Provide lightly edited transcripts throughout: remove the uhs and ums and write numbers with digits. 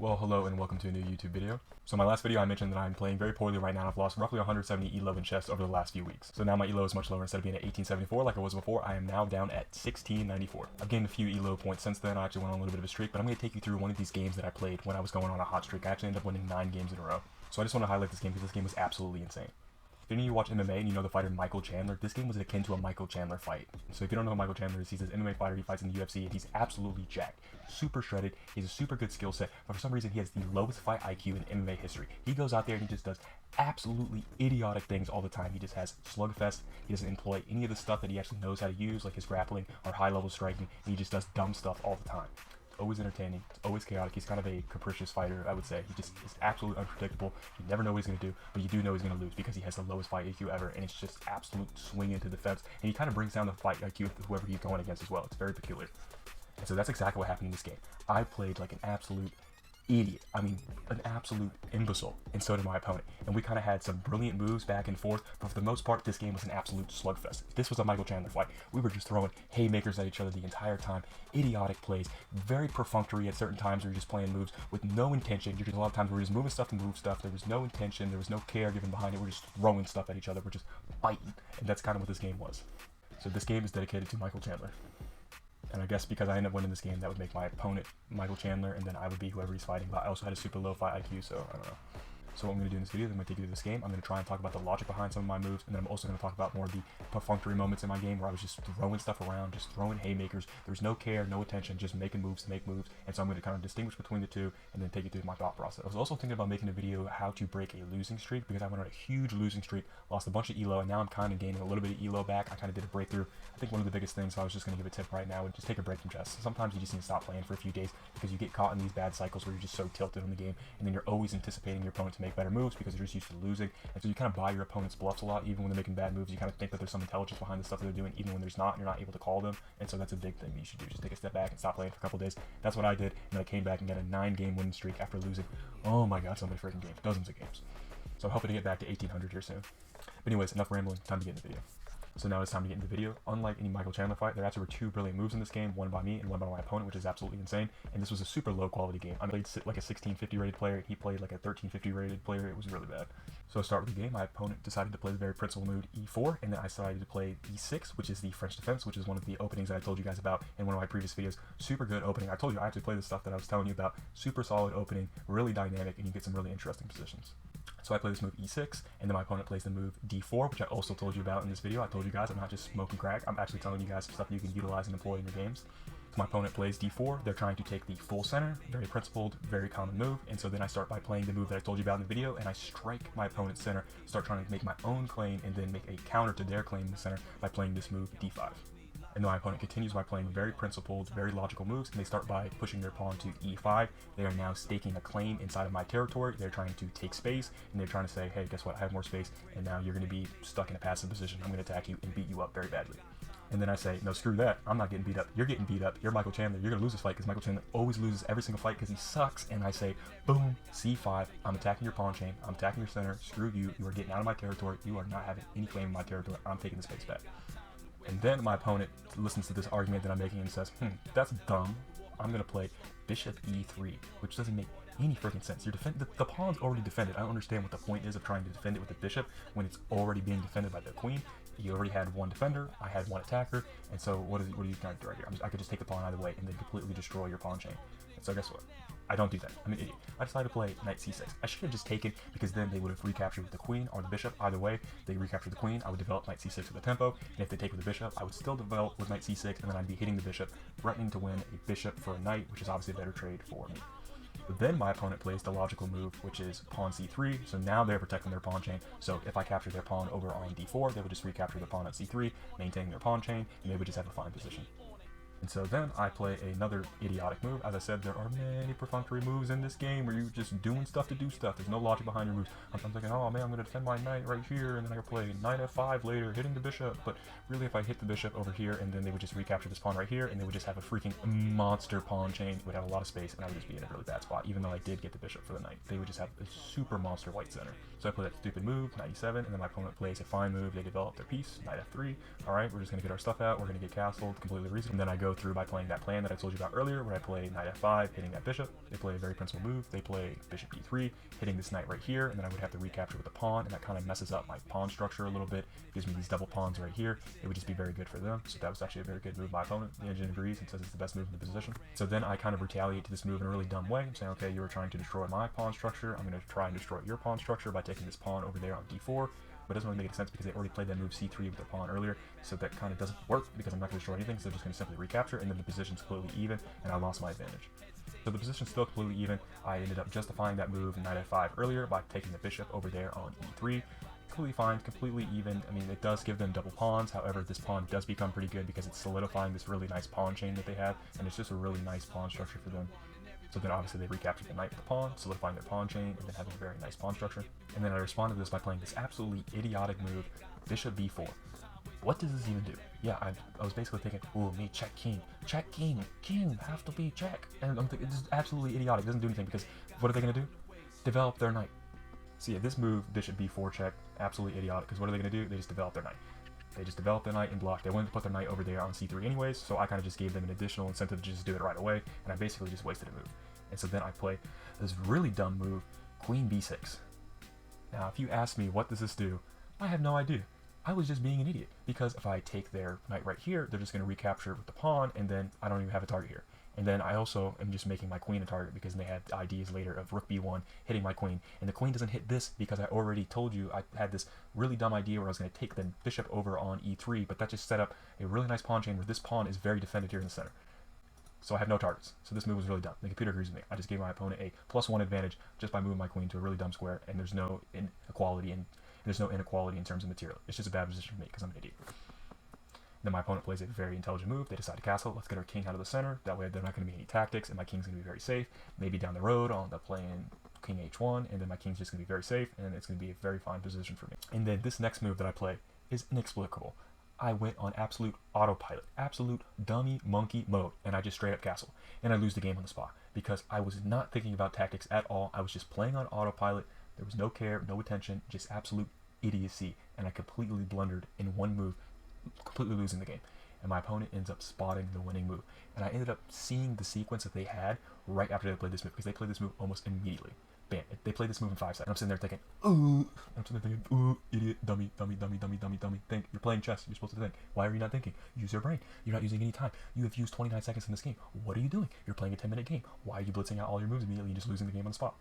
Well, hello and welcome to a new YouTube video. So in my last video I mentioned that I'm playing very poorly right now. I've lost roughly 170 elo in chess over the last few weeks. So now my elo is much lower. Instead of being at 1874 like I was before, I am now down at 1694. I've gained a few elo points since then. I actually went on a little bit of a streak, but I'm going to take you through one of these games that I played when I was going on a hot streak. I actually ended up winning 9 games in a row. So I just want to highlight this game because this game was absolutely insane. If any of you watch MMA and you know the fighter Michael Chandler, this game was akin to a Michael Chandler fight. So if you don't know who Michael Chandler is, he's this MMA fighter. He fights in the UFC and he's absolutely jacked. Super shredded. He has a super good skill set, but for some reason he has the lowest fight IQ in MMA history. He goes out there and he just does absolutely idiotic things all the time. He just has slugfest. He doesn't employ any of the stuff that he actually knows how to use, like his grappling or high-level striking. And he just does dumb stuff all the time. Always entertaining, it's always chaotic. He's kind of a capricious fighter, I would say. He just is absolutely unpredictable. You never know what he's going to do, but you do know he's going to lose because he has the lowest fight IQ ever, and it's just absolute swing into the fence. And he kind of brings down the fight IQ of whoever he's going against as well. It's very peculiar. And so that's exactly what happened in this game. I played like an absolute idiot. I mean, an absolute imbecile, and so did my opponent. And we kind of had some brilliant moves back and forth, but for the most part, this game was an absolute slugfest. This was a Michael Chandler fight. We were just throwing haymakers at each other the entire time, idiotic plays, very perfunctory at certain times. We were just playing moves with no intention. A lot of times we were just moving stuff to move stuff. There was no intention. There was no care given behind it. We're just throwing stuff at each other. We're just fighting, and that's kind of what this game was. So this game is dedicated to Michael Chandler. And I guess because I ended up winning this game, that would make my opponent Michael Chandler, and then I would be whoever he's fighting. But I also had a super low fight IQ, so I don't know. So what I'm going to do in this video is I'm going to take you through this game. I'm going to try and talk about the logic behind some of my moves, and then I'm also going to talk about more of the perfunctory moments in my game where I was just throwing stuff around, just throwing haymakers. There was no care, no attention, just making moves to make moves. And so I'm going to kind of distinguish between the two and then take you through my thought process. I was also thinking about making a video how to break a losing streak because I went on a huge losing streak, lost a bunch of elo, and now I'm kind of gaining a little bit of elo back. I kind of did a breakthrough. I think one of the biggest things, so I was just going to give a tip right now, would just take a break from chess. Sometimes you just need to stop playing for a few days because you get caught in these bad cycles where you're just so tilted on the game, and then you're always anticipating your opponent to make better moves because you're just used to losing. And so you kind of buy your opponent's bluffs a lot, even when they're making bad moves. You kind of think that there's some intelligence behind the stuff that they're doing, even when there's not, and you're not able to call them. And so that's a big thing that you should do. Just take a step back and stop playing for a couple days. That's what I did, and then I came back and got a 9-game winning streak after losing, oh my god, so many freaking games, dozens of games. So I'm hoping to get back to 1800 here soon. But anyways, enough rambling, time to get into the video. So now it's time to get into the video. Unlike any Michael Chandler fight, there actually were 2 brilliant moves in this game, one by me and one by my opponent, which is absolutely insane. And this was a super low quality game. I played like a 1650 rated player, and he played like a 1350 rated player. It was really bad. So to start with the game, my opponent decided to play the very principal move e4, and then I decided to play e6, which is the French defense, which is one of the openings that I told you guys about in one of my previous videos. Super good opening. I told you I actually played the stuff that I was telling you about. Super solid opening, really dynamic, and you get some really interesting positions. So I play this move e6, and then my opponent plays the move d4, which I also told you about in this video. I told you guys I'm not just smoking crack. I'm actually telling you guys stuff you can utilize and employ in your games. So my opponent plays d4. They're trying to take the full center. Very principled, very common move. And so then I start by playing the move that I told you about in the video, and I strike my opponent's center, start trying to make my own claim, and then make a counter to their claim in the center by playing this move d5. And then my opponent continues by playing very principled, very logical moves, and they start by pushing their pawn to e5. They are now staking a claim inside of my territory. They're trying to take space, and they're trying to say, hey, guess what, I have more space, and now you're going to be stuck in a passive position. I'm going to attack you and beat you up very badly. And then I say, no, screw that. I'm not getting beat up. You're getting beat up. You're Michael Chandler. You're going to lose this fight because Michael Chandler always loses every single fight because he sucks. And I say, boom, c5. I'm attacking your pawn chain. I'm attacking your center. Screw you. You are getting out of my territory. You are not having any claim in my territory. I'm taking the space back. And then my opponent listens to this argument that I'm making and says, that's dumb. I'm going to play bishop e3, which doesn't make any freaking sense. The pawn's already defended. I don't understand what the point is of trying to defend it with the bishop when it's already being defended by the queen. You already had one defender, I had one attacker, and so what are you trying to do right here? I could just take the pawn either way and then completely destroy your pawn chain. And so guess what? I don't do that. I'm an idiot. I decided to play knight c6. I should have just taken, because then they would have recaptured with the queen or the bishop. Either way, they recapture the queen, I would develop knight c6 with the tempo, and if they take with the bishop, I would still develop with knight c6, and then I'd be hitting the bishop, threatening to win a bishop for a knight, which is obviously a better trade for me. But then my opponent plays the logical move, which is pawn c3, so now they're protecting their pawn chain. So if I capture their pawn over on d4, they would just recapture the pawn at c3, maintaining their pawn chain, and they would just have a fine position. And so then I play another idiotic move. As I said, there are many perfunctory moves in this game where you're just doing stuff to do stuff. There's no logic behind your moves. I'm thinking, oh man, I'm going to defend my knight right here, and then I can play knight f5 later, hitting the bishop. But really, if I hit the bishop over here, and then they would just recapture this pawn right here, and they would just have a freaking monster pawn chain. It would have a lot of space, and I would just be in a really bad spot, even though I did get the bishop for the knight. They would just have a super monster white center. So I play that stupid move, knight e7, and then my opponent plays a fine move. They develop their piece, knight f3. All right, we're just going to get our stuff out. We're going to get castled, completely reasonable. And then I go go through by playing that plan that I told you about earlier, where I play knight f5, hitting that bishop. They play a very principal move. They play bishop d3, hitting this knight right here, and then I would have to recapture with the pawn, and that kind of messes up my pawn structure a little bit. Gives me these double pawns right here. It would just be very good for them. So that was actually a very good move by my opponent. The engine agrees and says it's the best move in the position. So then I kind of retaliate to this move in a really dumb way. I'm saying, okay, you were trying to destroy my pawn structure. I'm going to try and destroy your pawn structure by taking this pawn over there on d4. But it doesn't really make any sense because they already played that move c3 with their pawn earlier, so that kind of doesn't work because I'm not going to destroy anything, so they're just going to simply recapture, and then the position's completely even, and I lost my advantage. So the position's still completely even. I ended up justifying that move knight f5 earlier by taking the bishop over there on e3. Completely fine, completely even. I mean, it does give them double pawns, however, this pawn does become pretty good because it's solidifying this really nice pawn chain that they have, and it's just a really nice pawn structure for them. So then obviously they recaptured the knight with the pawn, solidifying their pawn chain, and then having a very nice pawn structure. And then I responded to this by playing this absolutely idiotic move, bishop b4. What does this even do? Yeah, I was basically thinking, ooh, me check king, king have to be check. And I'm thinking, this is absolutely idiotic, it doesn't do anything because what are they going to do? Develop their knight. So yeah, this move, bishop b4 check, absolutely idiotic because what are they going to do? They just develop their knight. They just developed their knight and blocked. They wanted to put their knight over there on c3 anyways, so I kind of just gave them an additional incentive to just do it right away, and I basically just wasted a move. And so then I play this really dumb move, queen b6. Now, if you ask me what does this do, I have no idea. I was just being an idiot, because if I take their knight right here, they're just going to recapture with the pawn, and then I don't even have a target here. And then I also am just making my queen a target because they had ideas later of rook b1 hitting my queen. And the queen doesn't hit this because I already told you I had this really dumb idea where I was going to take the bishop over on e3, but that just set up a really nice pawn chain where this pawn is very defended here in the center. So I have no targets. So this move was really dumb. The computer agrees with me. I just gave my opponent a +1 advantage just by moving my queen to a really dumb square, and there's no inequality in terms of material. It's just a bad position for me because I'm an idiot. Then my opponent plays a very intelligent move. They decide to castle. Let's get our king out of the center. That way, there's not going to be any tactics, and my king's going to be very safe. Maybe down the road, I'll end up playing king h1, and then my king's just going to be very safe, and it's going to be a very fine position for me. And then this next move that I play is inexplicable. I went on absolute autopilot, absolute dummy monkey mode, and I just straight up castle. And I lose the game on the spot because I was not thinking about tactics at all. I was just playing on autopilot. There was no care, no attention, just absolute idiocy, and I completely blundered in one move, completely losing the game. And my opponent ends up spotting the winning move. And I ended up seeing the sequence that they had right after they played this move, because they played this move almost immediately. Bam, they played this move in 5 seconds. I'm sitting there thinking, ooh, idiot, dummy. Think, you're playing chess, you're supposed to think. Why are you not thinking? Use your brain. You're not using any time. You have used 29 seconds in this game. What are you doing? You're playing a 10-minute game. Why are you blitzing out all your moves immediately and just losing the game on the spot?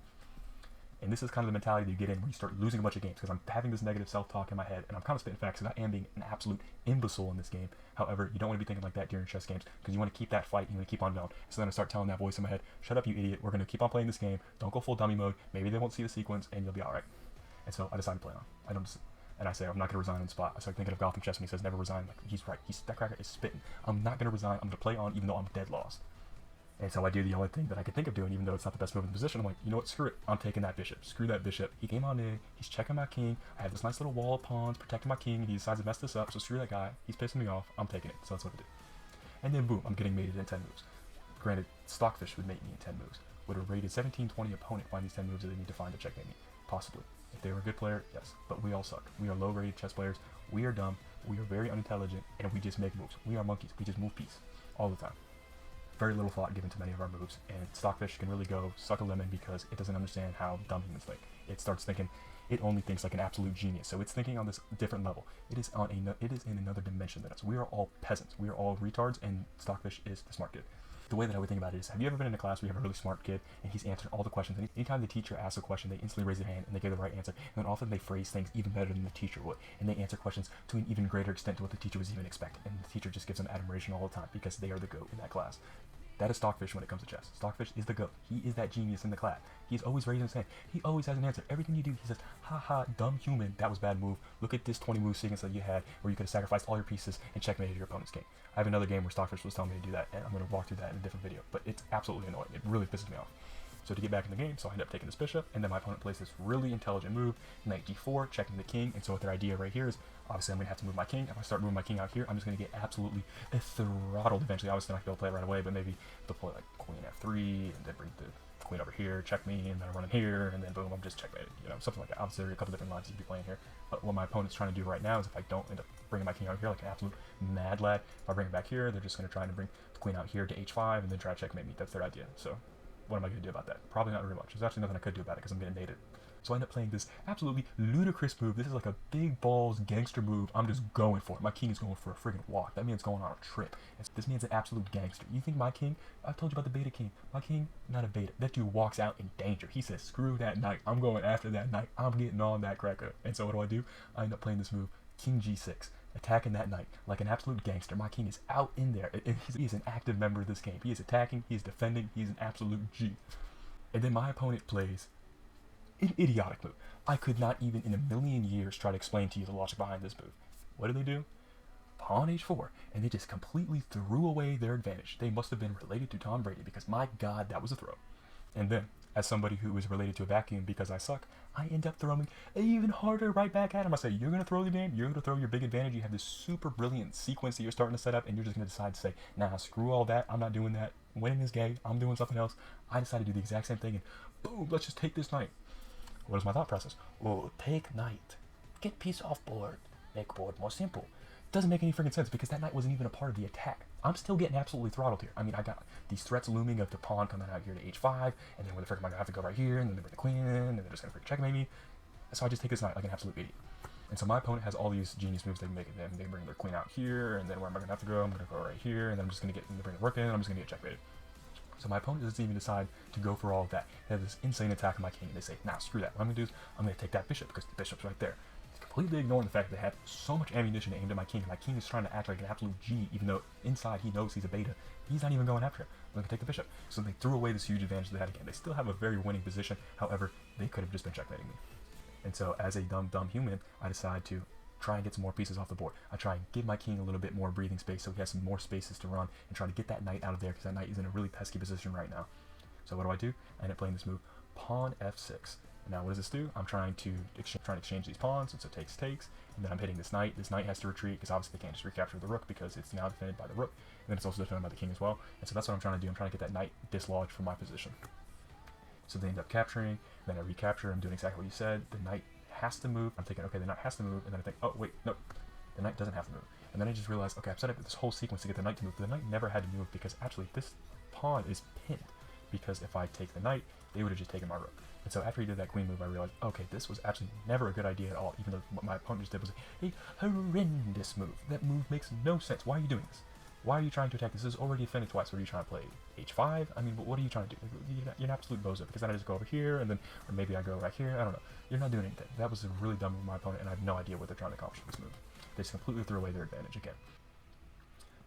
And this is kind of the mentality that you get in when you start losing a bunch of games, because I'm having this negative self-talk in my head, and I'm kind of spitting facts, because I am being an absolute imbecile in this game. However, you don't want to be thinking like that during chess games, because you want to keep that fight, you want to keep on going. So then I start telling that voice in my head, shut up, you idiot, we're going to keep on playing this game, don't go full dummy mode, maybe they won't see the sequence, and you'll be alright. And so I decided to play on. And I say, I'm not going to resign on the spot. I start thinking of Gotham Chess, and he says, never resign. I'm like, he's right, that cracker is spitting. I'm not going to resign, I'm going to play on, even though I'm dead lost. And so I do the only thing that I could think of doing, even though it's not the best move in the position. I'm like, you know what, screw it. I'm taking that bishop. Screw that bishop. He came on in. He's checking my king. I have this nice little wall of pawns protecting my king, and he decides to mess this up. So screw that guy. He's pissing me off. I'm taking it. So that's what I did. And then boom, I'm getting mated in 10 moves. Granted, Stockfish would mate me in 10 moves. Would a rated 17-20 opponent find these 10 moves that they need to find to checkmate me? Possibly. If they were a good player, yes. But we all suck. We are low-rated chess players. We are dumb. We are very unintelligent, and we just make moves. We are monkeys. We just move piece all the time. Very little thought given to many of our moves, and Stockfish can really go suck a lemon because it doesn't understand how dumb humans think. It starts thinking, it only thinks like an absolute genius, so it's thinking on this different level. It is in another dimension than us. We are all peasants. We are all retards, and Stockfish is the smart kid. The way that I would think about it is, have you ever been in a class where you have a really smart kid and he's answering all the questions, and anytime the teacher asks a question, they instantly raise their hand and they give the right answer, and then often they phrase things even better than the teacher would, and they answer questions to an even greater extent to what the teacher was even expecting, and the teacher just gives them admiration all the time because they are the GOAT in that class. That is Stockfish when it comes to chess. Stockfish is the GOAT. He is that genius in the class. He's always raising his hand. He always has an answer. Everything you do, he says, haha, dumb human, that was bad move. Look at this 20 move sequence that you had where you could have sacrificed all your pieces and checkmated your opponent's king. I have another game where Stockfish was telling me to do that, and I'm going to walk through that in a different video, but it's absolutely annoying. It really pisses me off. So to get back in the game, so I end up taking this bishop, and then my opponent plays this really intelligent move, knight d4, checking the king, and so what their idea right here is, obviously I'm going to have to move my king. If I start moving my king out here, I'm just going to get absolutely throttled eventually. Obviously, I'm not going to be able to play it right away, but maybe they'll play like queen f3, and then bring the queen over here, check me, and then I run in here, and then boom, I'm just checkmated, you know, something like that. Obviously, there are a couple different lines you could be playing here, but what my opponent's trying to do right now is if I don't end up bringing my king out here like an absolute mad lad, if I bring it back here, they're just going to try to bring the queen out here to h5 and then try to checkmate me. That's their idea. So what am I going to do about that? Probably not very much. There's actually nothing I could do about it because I'm getting mated. So I end up playing this absolutely ludicrous move. This is like a big balls gangster move. I'm just going for it. My king is going for a friggin' walk. That man's going on a trip. This man's an absolute gangster. You think my king? I've told you about the beta king. My king, not a beta. That dude walks out in danger. He says, screw that knight. I'm going after that knight. I'm getting on that cracker. And so what do? I end up playing this move, king g6. Attacking that knight like an absolute gangster. My king is out in there. He's an active member of this game. He is attacking. He is defending. He's an absolute G. And then my opponent plays an idiotic move. I could not even in a million years try to explain to you the logic behind this move. What do? Pawn h4, and they just completely threw away their advantage. They must have been related to Tom Brady because my God, that was a throw. And then, as somebody who is related to a vacuum because I suck, I end up throwing even harder right back at him. I say, you're going to throw the game, you're going to throw your big advantage, you have this super brilliant sequence that you're starting to set up, and you're just going to decide to say, nah, screw all that, I'm not doing that, winning is gay, I'm doing something else. I decided to do the exact same thing, and boom, let's just take this knight. What is my thought process? Oh, take knight, get piece off board, make board more simple. Doesn't make any freaking sense because that knight wasn't even a part of the attack. I'm still getting absolutely throttled here. I mean, I got these threats looming of the pawn coming out here to h5, and then where the frick am I gonna have to go right here, and then they bring the queen in, and they're just gonna freaking checkmate me. So I just take this knight like an absolute idiot. And so my opponent has all these genius moves they can make at them. They bring their queen out here, and then where am I gonna have to go? I'm gonna go right here, and then I'm just gonna bring the rook in, and I'm just gonna get checkmated. So my opponent doesn't even decide to go for all of that. They have this insane attack on my king, and they say, nah, screw that. What I'm gonna do is I'm gonna take that bishop because the bishop's right there. Completely ignoring the fact that they have so much ammunition aimed at my king. My king is trying to act like an absolute G, even though inside he knows he's a beta. He's not even going after him. I'm gonna take the bishop. So they threw away this huge advantage they had again. They still have a very winning position. However, they could have just been checkmating me. And so as a dumb human, I decide to try and get some more pieces off the board. I try and give my king a little bit more breathing space so he has some more spaces to run and try to get that knight out of there because that knight is in a really pesky position right now. So what do? I end up playing this move, pawn f6. Now what does this do? I'm trying to exchange these pawns, and so takes, and then I'm hitting this knight. This knight has to retreat because obviously they can't just recapture the rook because it's now defended by the rook, and then it's also defended by the king as well. And so that's what I'm trying to do. I'm trying to get that knight dislodged from my position. So they end up capturing, then I recapture. I'm doing exactly what you said. The knight has to move. I'm thinking, okay, the knight has to move, and then I think, oh wait, no, the knight doesn't have to move. And then I just realized, okay, I've set up this whole sequence to get the knight to move. But the knight never had to move because actually this pawn is pinned. Because if I take the knight, they would have just taken my rook. And so after he did that queen move, I realized, okay, this was actually never a good idea at all, even though what my opponent just did was a horrendous move. That move makes no sense. Why are you doing this? Why are you trying to attack? This is already defended twice. What are you trying to play? H5? I mean, what are you trying to do? You're an absolute bozo, because then I just go over here, and then, or maybe I go right here, I don't know. You're not doing anything. That was a really dumb move of my opponent, and I have no idea what they're trying to accomplish with this move. They just completely threw away their advantage again.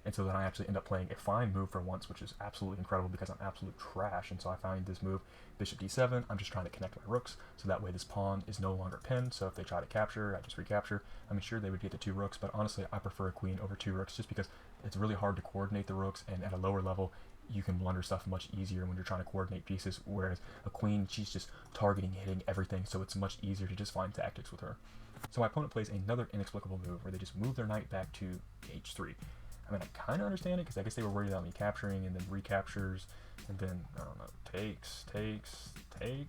And so then I actually end up playing a fine move for once, which is absolutely incredible because I'm absolute trash. And so I find this move, bishop d7. I'm just trying to connect my rooks, so that way this pawn is no longer pinned. So if they try to capture, I just recapture. I mean, sure, they would get the 2 rooks, but honestly, I prefer a queen over 2 rooks just because it's really hard to coordinate the rooks, and at a lower level, you can blunder stuff much easier when you're trying to coordinate pieces, whereas a queen, she's just targeting, hitting everything, so it's much easier to just find tactics with her. So my opponent plays another inexplicable move where they just move their knight back to h3. I mean, I kind of understand it because I guess they were worried about me capturing and then recaptures and then, I don't know, takes. I mean,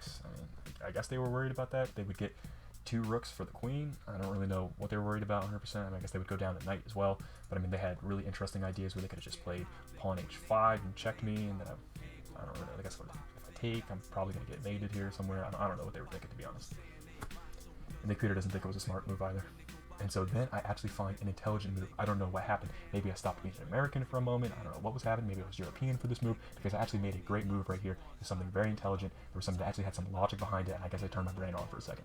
I guess they were worried about that. They would get 2 rooks for the queen. I don't really know what they were worried about 100%. I mean, I guess they would go down to knight as well. But I mean, they had really interesting ideas where they could have just played pawn h5 and checked me. And then I don't really know. I guess if I take, I'm probably going to get mated here somewhere. I don't know what they were thinking, to be honest. And the creator doesn't think it was a smart move either. And so then I actually find an intelligent move. I don't know what happened. Maybe I stopped being an American for a moment. I don't know what was happening. Maybe I was European for this move because I actually made a great move right here. It was something very intelligent. There was something that actually had some logic behind it. And I guess I turned my brain on for a second.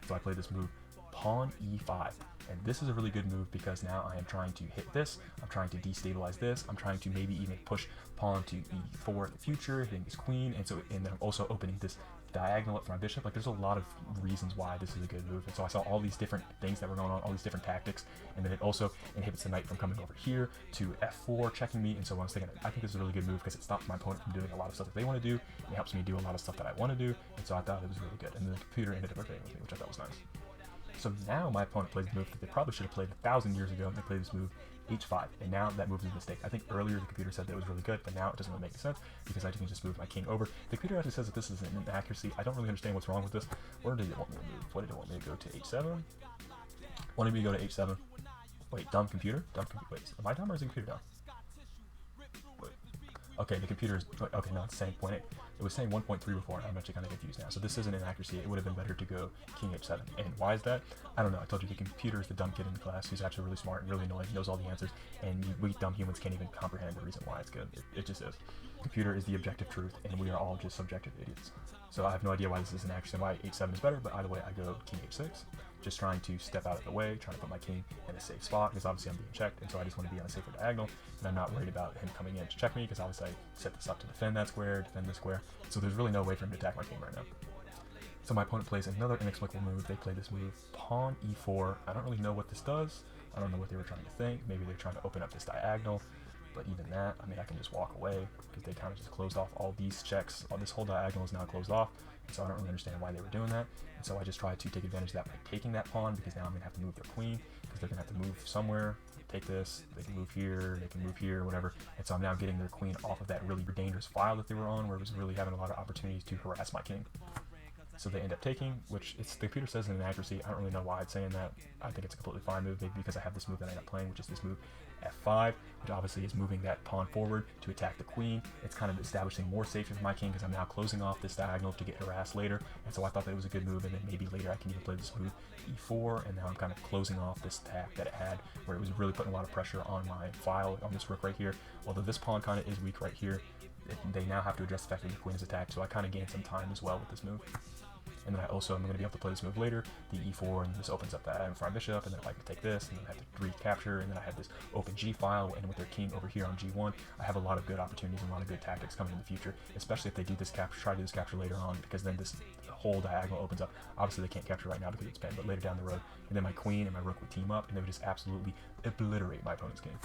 So I played this move, pawn e5. And this is a really good move because now I am trying to hit this. I'm trying to destabilize this. I'm trying to maybe even push pawn to e4 in the future, hitting this queen. And then I'm also opening this diagonal up for my bishop. Like, there's a lot of reasons why this is a good move. And so I saw all these different things that were going on, all these different tactics, and then it also inhibits the knight from coming over here to f4, checking me. And so I was thinking, I think this is a really good move because it stops my opponent from doing a lot of stuff that they want to do. It helps me do a lot of stuff that I want to do, and so I thought it was really good. And then the computer ended up agreeing with me, which I thought was nice. So now my opponent plays a move that they probably should have played 1,000 years ago, and they play this move, h5, and now that move is a mistake. I think earlier the computer said that it was really good, but now it doesn't really make sense because I can just move my king over. The computer actually says that this is an inaccuracy. I don't really understand what's wrong with this. Where did it want me to move? What did it want me to go to? h7? Wanted me to go to h7. Wait, dumb computer? Wait, am I dumb or is the computer dumb? Wait. Okay, the computer's, okay, no, it's saying 0.8. It was saying 1.3 before, and I'm actually kind of confused now. So this isn't an accuracy. It would have been better to go king h7. And why is that? I don't know. I told you the computer is the dumb kid in the class who's actually really smart and really annoying, knows all the answers, and we dumb humans can't even comprehend the reason why it's good. It just is. The computer is the objective truth, and we are all just subjective idiots. So I have no idea why this is an accuracy and why h7 is better, but either way, I go king h6. Just trying to step out of the way, trying to put my king in a safe spot, because obviously I'm being checked, and so I just want to be on a safer diagonal, and I'm not worried about him coming in to check me, because obviously I set this up to defend that square, defend this square, so there's really no way for him to attack my king right now. So my opponent plays another inexplicable move. They play this move, pawn e4. I don't really know what this does. I don't know what they were trying to think. Maybe they're trying to open up this diagonal, but even that, I mean, I can just walk away, because they kind of just closed off all these checks. All this whole diagonal is now closed off, so I don't really understand why they were doing that. And so I just tried to take advantage of that by taking that pawn, because now I'm going to have to move their queen, because they're going to have to move somewhere. Take this, they can move here, they can move here, whatever. And so I'm now getting their queen off of that really dangerous file that they were on, where it was really having a lot of opportunities to harass my king. So they end up taking, which the computer says is an inaccuracy. I don't really know why it's saying that. I think it's a completely fine move, maybe because I have this move that I end up playing, which is this move f5, which obviously is moving that pawn forward to attack the queen. It's kind of establishing more safety for my king, because I'm now closing off this diagonal to get harassed later. And so I thought that it was a good move, and then maybe later I can even play this move e4, and now I'm kind of closing off this attack that it had, where it was really putting a lot of pressure on my file, on this rook right here. Although this pawn kind of is weak right here, they now have to address the fact that the queen is attacked, so I kind of gained some time as well with this move. And then I also am going to be able to play this move later, the e4, and this opens up that m5 bishop, and then if I can take this, and then I have to recapture, and then I have this open g file, and with their king over here on g1, I have a lot of good opportunities and a lot of good tactics coming in the future, especially if they do this capture, try to do this capture later on, because then this whole diagonal opens up. Obviously they can't capture right now because it's pinned, but later down the road, and then my queen and my rook would team up, and they would just absolutely obliterate my opponent's king.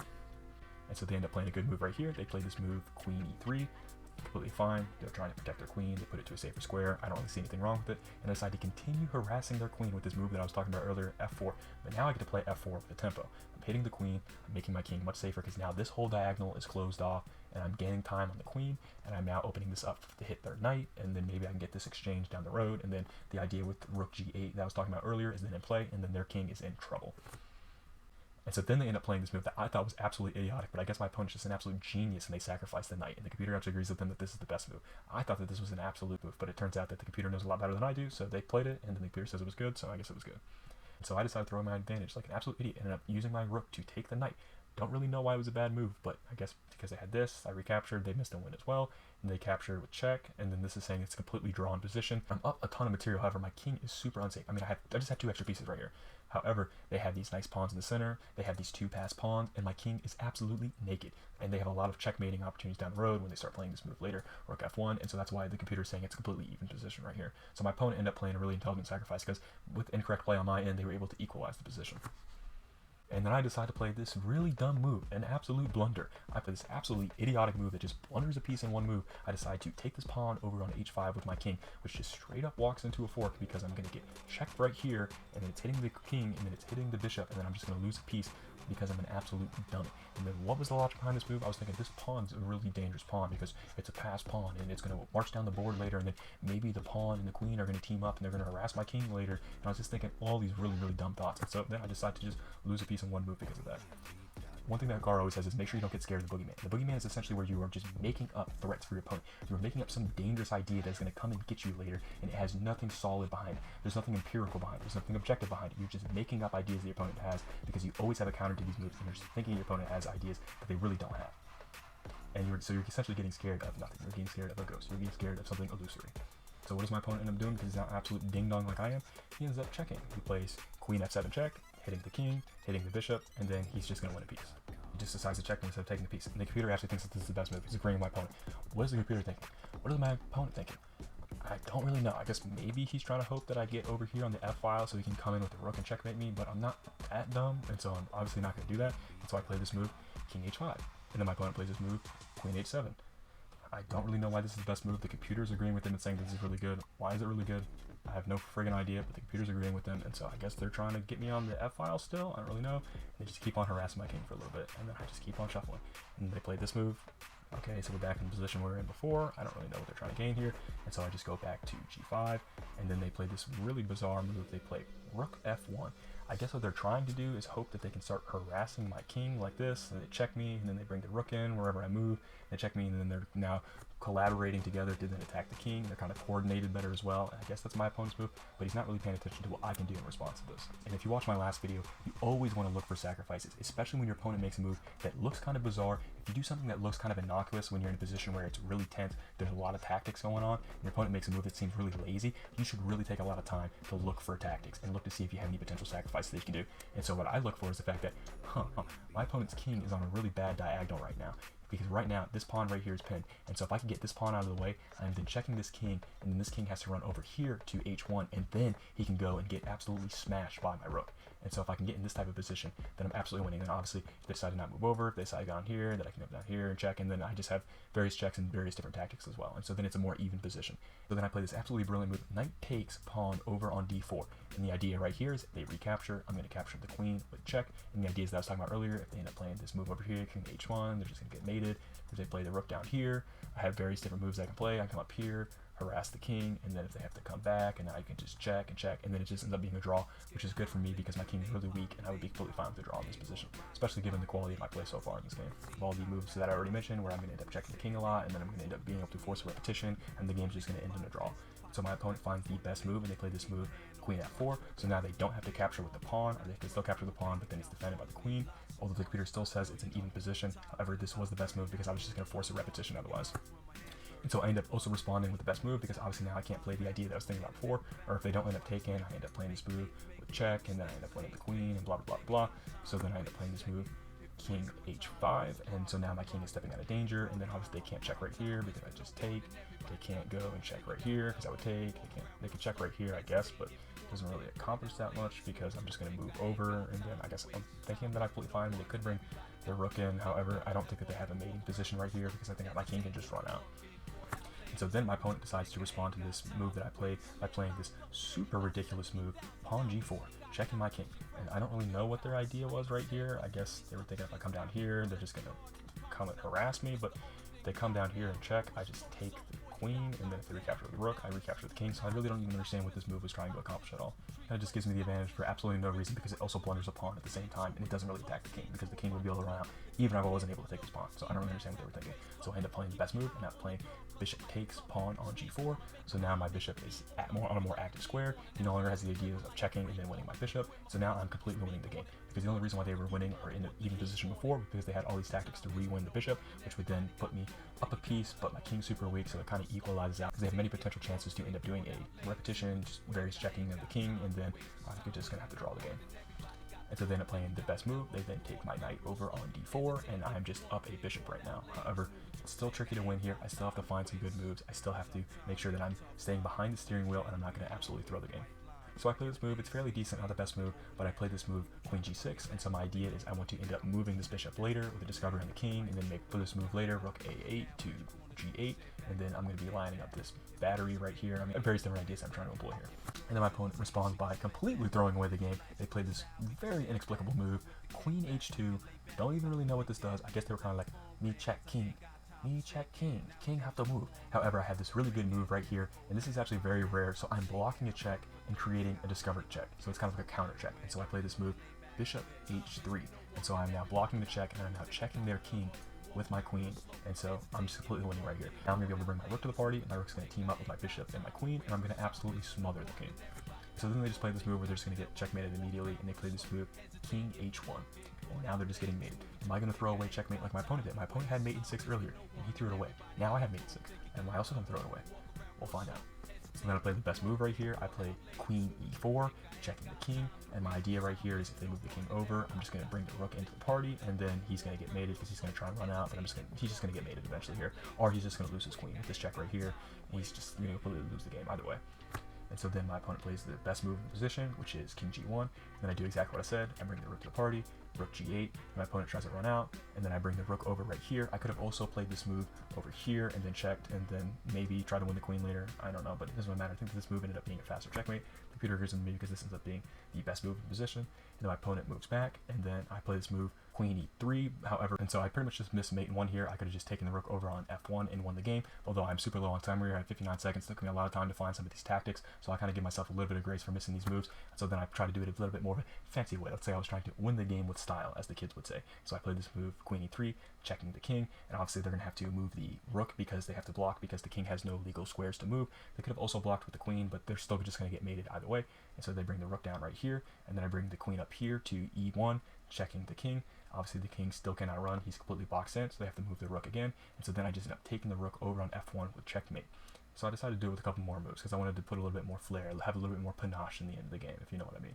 And so they end up playing a good move right here. They play this move, queen e3, completely fine. They're trying to protect their queen. They put it to a safer square. I don't really see anything wrong with it, and I decide to continue harassing their queen with this move that I was talking about earlier, f4. But now I get to play f4 with the tempo. I'm hitting the queen. I'm making my king much safer, because now this whole diagonal is closed off, and I'm gaining time on the queen, and I'm now opening this up to hit their knight, and then maybe I can get this exchange down the road. And then the idea with rook g8 that I was talking about earlier is then in play, and then their king is in trouble. And so then they end up playing this move that I thought was absolutely idiotic, but I guess my opponent's just an absolute genius, and they sacrifice the knight, and the computer actually agrees with them that this is the best move. I thought that this was an absolute move, but it turns out that the computer knows a lot better than I do, so they played it, and then the computer says it was good, so I guess it was good. And so I decided to throw my advantage like an absolute idiot, and ended up using my rook to take the knight. Don't really know why it was a bad move, but I guess because they had this, I recaptured, they missed a win as well, and they capture with check, and then this is saying it's a completely drawn position. I'm up a ton of material, however, my king is super unsafe. I mean, I just have 2 extra pieces right here. However, they have these nice pawns in the center, they have these 2 passed pawns, and my king is absolutely naked. And they have a lot of checkmating opportunities down the road when they start playing this move later, rook f1, and so that's why the computer is saying it's a completely even position right here. So my opponent ended up playing a really intelligent sacrifice, because with incorrect play on my end, they were able to equalize the position. And then I decided to play this really dumb move, an absolute blunder. I play this absolutely idiotic move that just blunders a piece in one move. I decide to take this pawn over on h5 with my king, which just straight up walks into a fork, because I'm going to get checked right here, and then it's hitting the king, and then it's hitting the bishop, and then I'm just going to lose a piece because I'm an absolute dummy. And then what was the logic behind this move? I was thinking this pawn's a really dangerous pawn, because it's a passed pawn, and it's going to march down the board later, and then maybe the pawn and the queen are going to team up, and they're going to harass my king later. And I was just thinking all these really dumb thoughts, and so then I decided to just lose a piece in one move because of that. One thing that Gar always says is make sure you don't get scared of the boogeyman. The boogeyman is essentially where you are just making up threats for your opponent. You're making up some dangerous idea that's going to come and get you later, and it has nothing solid behind it. There's nothing empirical behind it. There's nothing objective behind it. You're just making up ideas that your opponent has, because you always have a counter to these moves, and you're just thinking your opponent has ideas that they really don't have. And you're essentially getting scared of nothing. You're getting scared of a ghost. You're getting scared of something illusory. So what does my opponent end up doing, because he's not absolute ding-dong like I am? He ends up checking. He plays queen f7 check, hitting the king, hitting the bishop, and then he's just going to win a piece. He just decides to check instead of taking the piece. And the computer actually thinks that this is the best move. He's agreeing with my opponent. What is the computer thinking? What is my opponent thinking? I don't really know. I guess maybe he's trying to hope that I get over here on the f file so he can come in with the rook and checkmate me, but I'm not that dumb, and so I'm obviously not going to do that. And so I play this move, king h5. And then my opponent plays this move, queen h7. I don't really know why this is the best move. The computer's agreeing with them and saying this is really good. Why is it really good? I have no friggin' idea, but the computer's agreeing with them, and so I guess they're trying to get me on the F file still. I don't really know. They just keep on harassing my king for a little bit, and then I just keep on shuffling. And they play this move. Okay, so we're back in the position we were in before. I don't really know what they're trying to gain here, and so I just go back to G5, and then they play this really bizarre move. They play Rook F1. I guess what they're trying to do is hope that they can start harassing my king like this, and they check me, and then they bring the rook in wherever I move. They check me, and then they're now collaborating together to then attack the king. They're kind of coordinated better as well. And I guess that's my opponent's move, but he's not really paying attention to what I can do in response to this. And if you watch my last video, you always want to look for sacrifices, especially when your opponent makes a move that looks kind of bizarre. If you do something that looks kind of innocuous when you're in a position where it's really tense, there's a lot of tactics going on, and your opponent makes a move that seems really lazy, you should really take a lot of time to look for tactics and look to see if you have any potential sacrifices that you can do. And so what I look for is the fact that, my opponent's king is on a really bad diagonal right now. Because right now, this pawn right here is pinned. And so if I can get this pawn out of the way, I'm then checking this king, and then this king has to run over here to h1, and then he can go and get absolutely smashed by my rook. And so if I can get in this type of position, then I'm absolutely winning. And obviously, if they decide to not move over, if they decide to go down here, then I can go down here and check, and then I just have various checks and various different tactics as well. And so then it's a more even position. So then I play this absolutely brilliant move, knight takes pawn over on d4. And the idea right here is they recapture, I'm going to capture the queen with check. And the idea is that I was talking about earlier, if they end up playing this move over here, king h1, they're just going to get mated. If they play the rook down here, I have various different moves I can play. I can come up here, harass the king, and then if they have to come back, and then I can just check and check, and then it just ends up being a draw, which is good for me because my king is really weak, and I would be completely fine with the draw in this position, especially given the quality of my play so far in this game. Of all the moves that I already mentioned, where I'm going to end up checking the king a lot, and then I'm going to end up being able to force a repetition, and the game's just going to end in a draw. So my opponent finds the best move, and they play this move, queen f4, so now they don't have to capture with the pawn, or they can still capture the pawn, but then it's defended by the queen, although the computer still says it's an even position. However, this was the best move because I was just going to force a repetition otherwise. And so I end up also responding with the best move because obviously now I can't play the idea that I was thinking about before, or if they don't end up taking, I end up playing this move with check, and then I end up winning the queen, and blah, blah, blah, blah. So then I end up playing this move, king h5, and so now my king is stepping out of danger, and then obviously they can't check right here because I just take. They can't go and check right here because I would take. They can check right here, I guess, but it doesn't really accomplish that much because I'm just going to move over, and then I guess I'm thinking that I completely fine. They could bring their rook in. However, I don't think that they have a mating position right here because I think my king can just run out. And so then my opponent decides to respond to this move that I played by playing this super ridiculous move, pawn g4, checking my king. And I don't really know what their idea was right here. I guess they were thinking if I come down here, they're just going to come and harass me, but if they come down here and check, I just take the queen, and then if they recapture the rook, I recapture the king. So I really don't even understand what this move was trying to accomplish at all. And it just gives me the advantage for absolutely no reason because it also blunders a pawn at the same time, and it doesn't really attack the king because the king would be able to run out even if I wasn't able to take this pawn. So I don't really understand what they were thinking. So I end up playing the best move, and I'm playing bishop takes pawn on g4. So now my bishop is on a more active square. He no longer has the ideas of checking and then winning my bishop. So now I'm completely winning the game. Because the only reason why they were winning or in an even position before was because they had all these tactics to re-win the bishop, which would then put me up a piece, but my king's super weak, so it kind of equalizes out because they have many potential chances to end up doing a repetition, just various checking of the king, and then you're just going to have to draw the game. And so they end up playing the best move. They then take my knight over on d4, and I'm just up a bishop right now. However, it's still tricky to win here. I still have to find some good moves. I still have to make sure that I'm staying behind the steering wheel, and I'm not going to absolutely throw the game. So I play this move. It's fairly decent, not the best move, but I play this move queen g6, and so my idea is I want to end up moving this bishop later with a discovery on the king, and then make for this move later, rook a8 to g8, and then I'm going to be lining up this battery right here. I mean, various different ideas I'm trying to employ here. And then my opponent responds by completely throwing away the game. They play this very inexplicable move, queen h2. Don't even really know what this does. I guess they were kind of like, me check king. Me check king. King have to move. However, I have this really good move right here, and this is actually very rare, so I'm blocking a check and creating a discovered check. So it's kind of like a counter check. And so I play this move, bishop h3. And so I'm now blocking the check, and I'm now checking their king with my queen, and so I'm just completely winning right here. Now I'm going to be able to bring my rook to the party, and my rook's going to team up with my bishop and my queen, and I'm going to absolutely smother the king. So then they just play this move where they're just going to get checkmated immediately, and they play this move, king h1. And now they're just getting mated. Am I going to throw away checkmate like my opponent did? My opponent had mate in 6 earlier, and he threw it away. Now I have mate in 6, and am I also going to throw it away? We'll find out. So I'm going to play the best move right here. I play queen e4, checking the king, and my idea right here is if they move the king over, I'm just going to bring the rook into the party, and then he's going to get mated because he's going to try and run out, but he's just going to get mated eventually here, or he's just going to lose his queen with this check right here, and he's just going to completely lose the game either way. And so then my opponent plays the best move in the position, which is king g1. Then I do exactly what I said. I bring the rook to the party, rook g8, my opponent tries to run out, and then I bring the rook over right here. I could have also played this move over here and then checked and then maybe try to win the queen later. I don't know, but it doesn't really matter. I think that this move ended up being a faster checkmate. The computer agrees with me because this ends up being the best move in the position. And then my opponent moves back, and then I play this move, queen e3, however, and so I pretty much just missed mate in one here. I could have just taken the rook over on f1 and won the game, although I'm super low on timer here. I had 59 seconds. It took me a lot of time to find some of these tactics, so I kind of give myself a little bit of grace for missing these moves. So then I try to do it a little bit more of a fancy way. Let's say I was trying to win the game with style, as the kids would say. So I played this move, queen e3, checking the king, and obviously they're going to have to move the rook because they have to block because the king has no legal squares to move. They could have also blocked with the queen, but they're still just going to get mated either way. And so they bring the rook down right here, and then I bring the queen up here to e1, checking the king. Obviously the king still cannot run, he's completely boxed in, so they have to move the rook again. And so then I just end up taking the rook over on f1 with checkmate. So I decided to do it with a couple more moves because I wanted to put a little bit more flair, have a little bit more panache in the end of the game, if you know what I mean.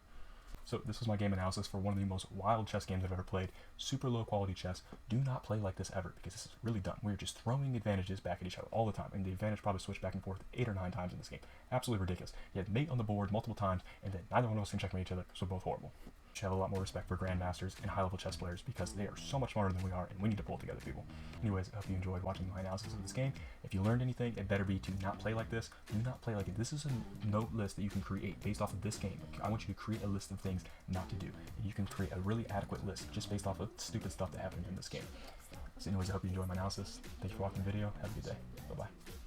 So this was my game analysis for one of the most wild chess games I've ever played. Super low quality chess. Do not play like this ever because this is really dumb. We're just throwing advantages back at each other all the time, and the advantage probably switched back and forth 8 or 9 times in this game. Absolutely ridiculous. You had mate on the board multiple times, and then neither one of us can checkmate each other, so we're both horrible. Should have a lot more respect for grandmasters and high-level chess players because they are so much smarter than we are, and we need to pull together, people. Anyways, I hope you enjoyed watching my analysis of this game. If you learned anything, it better be to not play like this. Do not play like it. This is a note list that you can create based off of this game. I want you to create a list of things not to do. And you can create a really adequate list just based off of stupid stuff that happened in this game. So anyways, I hope you enjoyed my analysis. Thank you for watching the video. Have a good day. Bye-bye.